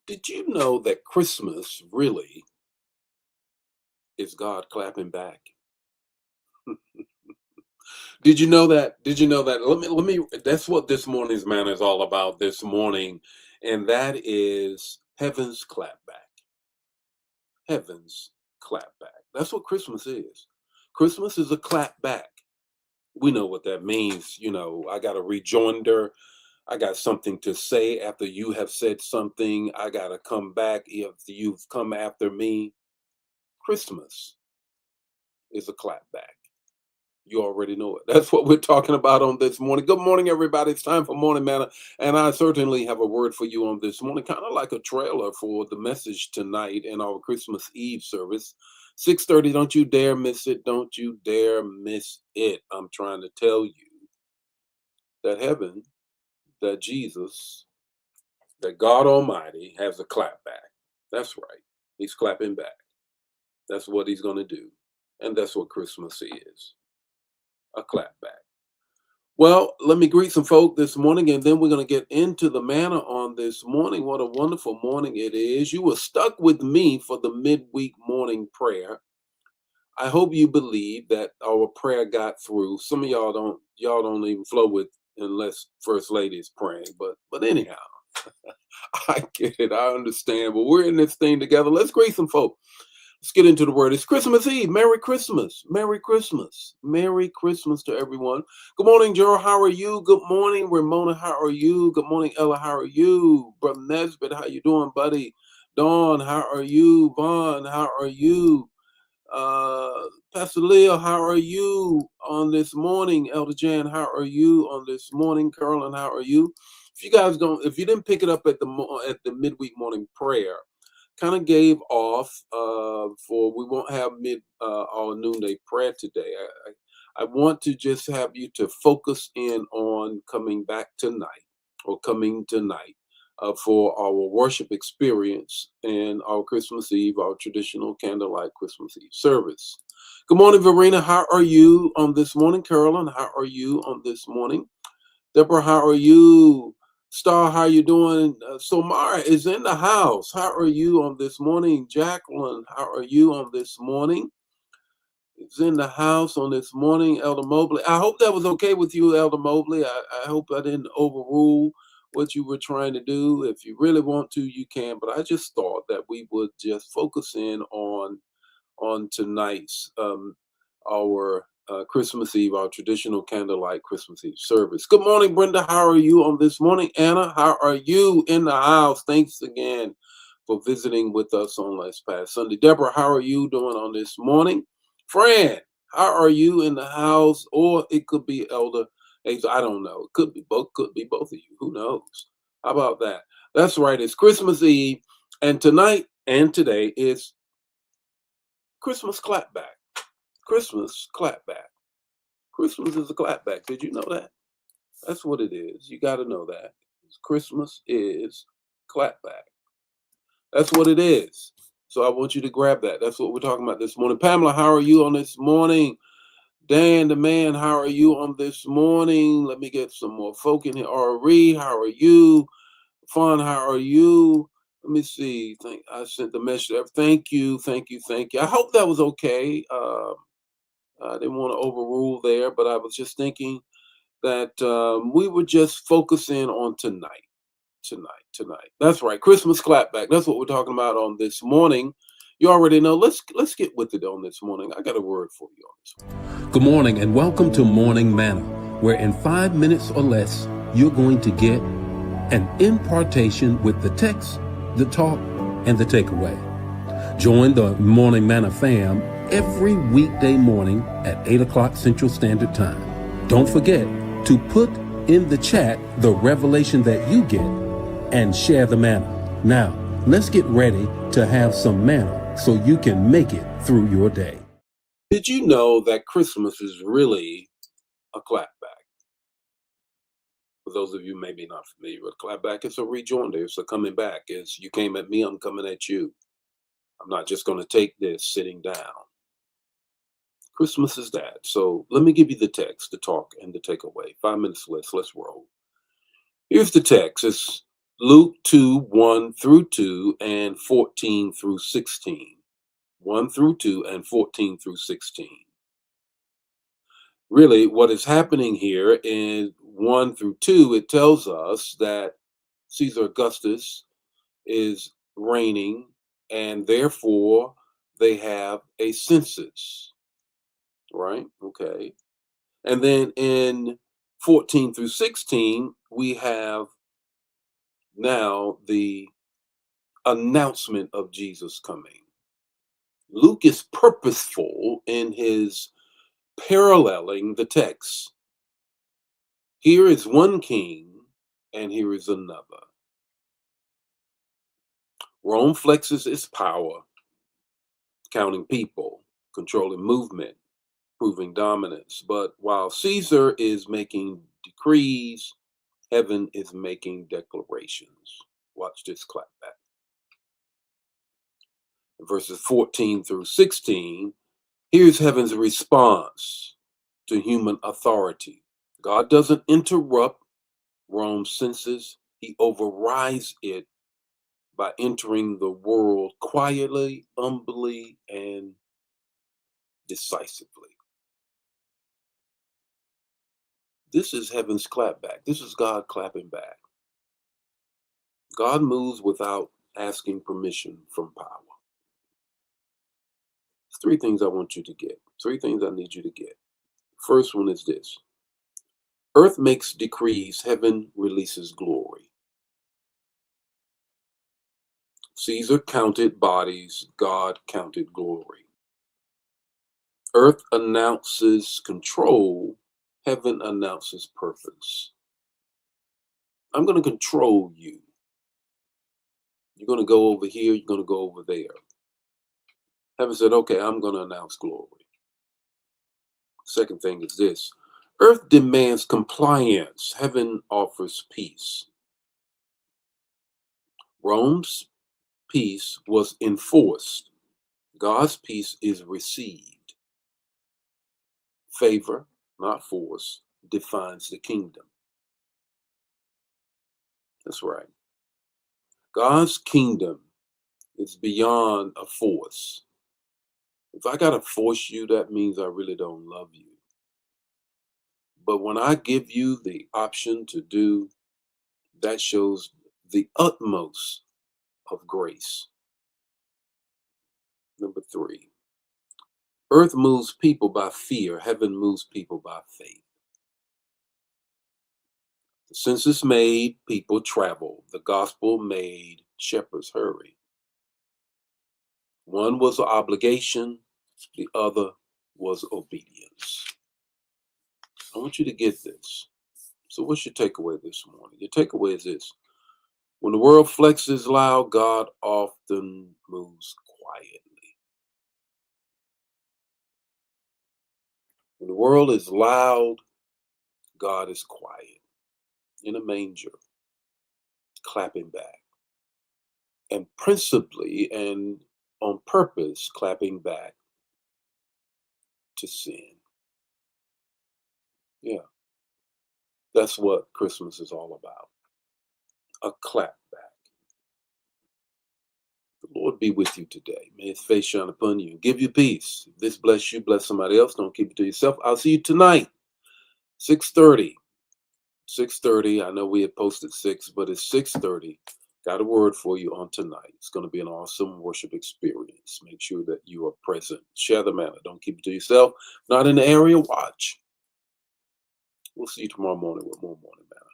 Did you know that Christmas really is God clapping back? Did you know that? Did you know that? Let me that's what this morning's manna is all about this morning, and that is heaven's clapback. Heaven's clapback. That's what Christmas is. Christmas is a clapback. We know what that means. I got a rejoinder. I got something to say after you have said something. I got to come back if you've come after me. Christmas is a clapback. You already know it. That's what we're talking about on this morning. Good morning, everybody. It's time for Morning Manna, and I certainly have a word for you on this morning, kind of like a trailer for the message tonight in our Christmas Eve service. 6:30. Don't you dare miss it. Don't you dare miss it. I'm trying to tell you that heaven, that Jesus, that God Almighty has a clap back. That's right. He's clapping back. That's what he's going to do. And that's what Christmas is, a clap back. Well, let me greet some folk this morning, and then we're going to get into the manna on this morning. What a wonderful morning it is. You were stuck with me for the midweek morning prayer. I hope you believe that our prayer got through. Some of y'all don't even flow with unless First Lady is praying. But anyhow, I get it. I understand. But we're in this thing together. Let's greet some folk. Let's get into the word. It's Christmas Eve. Merry Christmas. Merry Christmas. Merry Christmas to everyone. Good morning, Gerald. How are you? Good morning, Ramona. How are you? Good morning, Ella. How are you? Brother Nesbitt, how you doing, buddy? Dawn, how are you? Vaughn, how are you? Uh, Pastor Leo, how are you on this morning? Elder Jan, how are you on this morning? Carolyn, how are you? If you didn't pick it up at the midweek morning prayer, kind of gave off for we won't have mid our noonday prayer today. I want to just have you to focus in on coming back tonight or coming tonight for our worship experience and our Christmas Eve, our traditional candlelight Christmas Eve service. Good morning, Verena. How are you on this morning? Carolyn, how are you on this morning? Deborah, how are you? Star, how you doing? Somara is in the house. How are you on this morning? Jacqueline, how are you on this morning? Is in the house on this morning. Elder Mobley, I hope that was okay with you, Elder Mobley. I hope I didn't overrule what you were trying to do. If you really want to, you can. But I just thought that we would just focus in on tonight's our Christmas Eve, our traditional candlelight Christmas Eve service. Good morning, Brenda. How are you on this morning? Anna, how are you in the house? Thanks again for visiting with us on last past Sunday. Deborah, how are you doing on this morning? Fran, how are you in the house? Or it could be Elder Hazel. I don't know. It could be both. Could be both of you. Who knows? How about that? That's right. It's Christmas Eve, and tonight and today is Christmas clapback. Christmas clapback. Christmas is a clapback. Did you know that? That's what it is. You got to know that. Christmas is clapback. That's what it is. So I want you to grab that. That's what we're talking about this morning. Pamela, how are you on this morning? Dan, the man, how are you on this morning? Let me get some more folk in here. Ari, how are you? Fawn, how are you? Let me see. I sent the message. Thank you, thank you, thank you. I hope that was okay. I didn't want to overrule there, but I was just thinking that we were just focusing on tonight. That's right, Christmas clapback. That's what we're talking about on this morning. You already know. Let's get with it on this morning. I got a word for you on this one. Good morning and welcome to Morning Manna, where in 5 minutes or less, you're going to get an impartation with the text, the talk, and the takeaway. Join the Morning Manna fam every weekday morning at 8 o'clock Central Standard Time. Don't forget to put in the chat the revelation that you get and share the manna. Now, let's get ready to have some manna so you can make it through your day. Did you know that Christmas is really a clapback? For those of you maybe not familiar with clapback, it's a rejoinder. It's a coming back. It's you came at me, I'm coming at you. I'm not just going to take this sitting down. Christmas is that. So let me give you the text, the talk, and the takeaway. 5 minutes less. Let's roll. Here's the text. It's Luke 2, 1 through 2 and 14 through 16. 1 through 2 and 14 through 16. Really, what is happening here in 1 through 2, it tells us that Caesar Augustus is reigning, and therefore they have a census, right? Okay. And then in 14 through 16, we have now the announcement of Jesus coming. Luke is purposeful in his paralleling the text. Here is one king, and here is another. Rome flexes its power, counting people, controlling movement, proving dominance. But while Caesar is making decrees, heaven is making declarations. Watch this clap back. In verses 14 through 16, here's heaven's response to human authority. God doesn't interrupt Rome's census, he overrides it by entering the world quietly, humbly, and decisively. This is heaven's clapback. This is God clapping back. God moves without asking permission from power. There's three things I want you to get. Three things I need you to get. First one is this. Earth makes decrees, heaven releases glory. Caesar counted bodies, God counted glory. Earth announces control, heaven announces purpose. I'm going to control you. You're going to go over here, you're going to go over there. Heaven said, okay, I'm going to announce glory. Second thing is this. Earth demands compliance, heaven offers peace. Rome's peace was enforced. God's peace is received. Favor, not force, defines the kingdom. That's right. God's kingdom is beyond a force. If I got to force you, that means I really don't love you. But when I give you the option to do, that shows the utmost of grace. Number three, earth moves people by fear, heaven moves people by faith. The census made people travel, the gospel made shepherds hurry. One was an obligation, the other was obedience. I want you to get this. So, what's your takeaway this morning? Your takeaway is this. When the world flexes loud, God often moves quietly. When the world is loud, God is quiet in a manger, clapping back. And principally and on purpose, clapping back to sin. Yeah, that's what Christmas is all about. A clap back. The Lord be with you today. May his face shine upon you and give you peace. If this bless you, bless somebody else. Don't keep it to yourself. I'll see you tonight, 6:30. 6:30. I know we had posted 6, but it's 6:30. Got a word for you on tonight. It's going to be an awesome worship experience. Make sure that you are present. Share the manna. Don't keep it to yourself. Not in the area, watch. We'll see you tomorrow morning with more Morning Manna.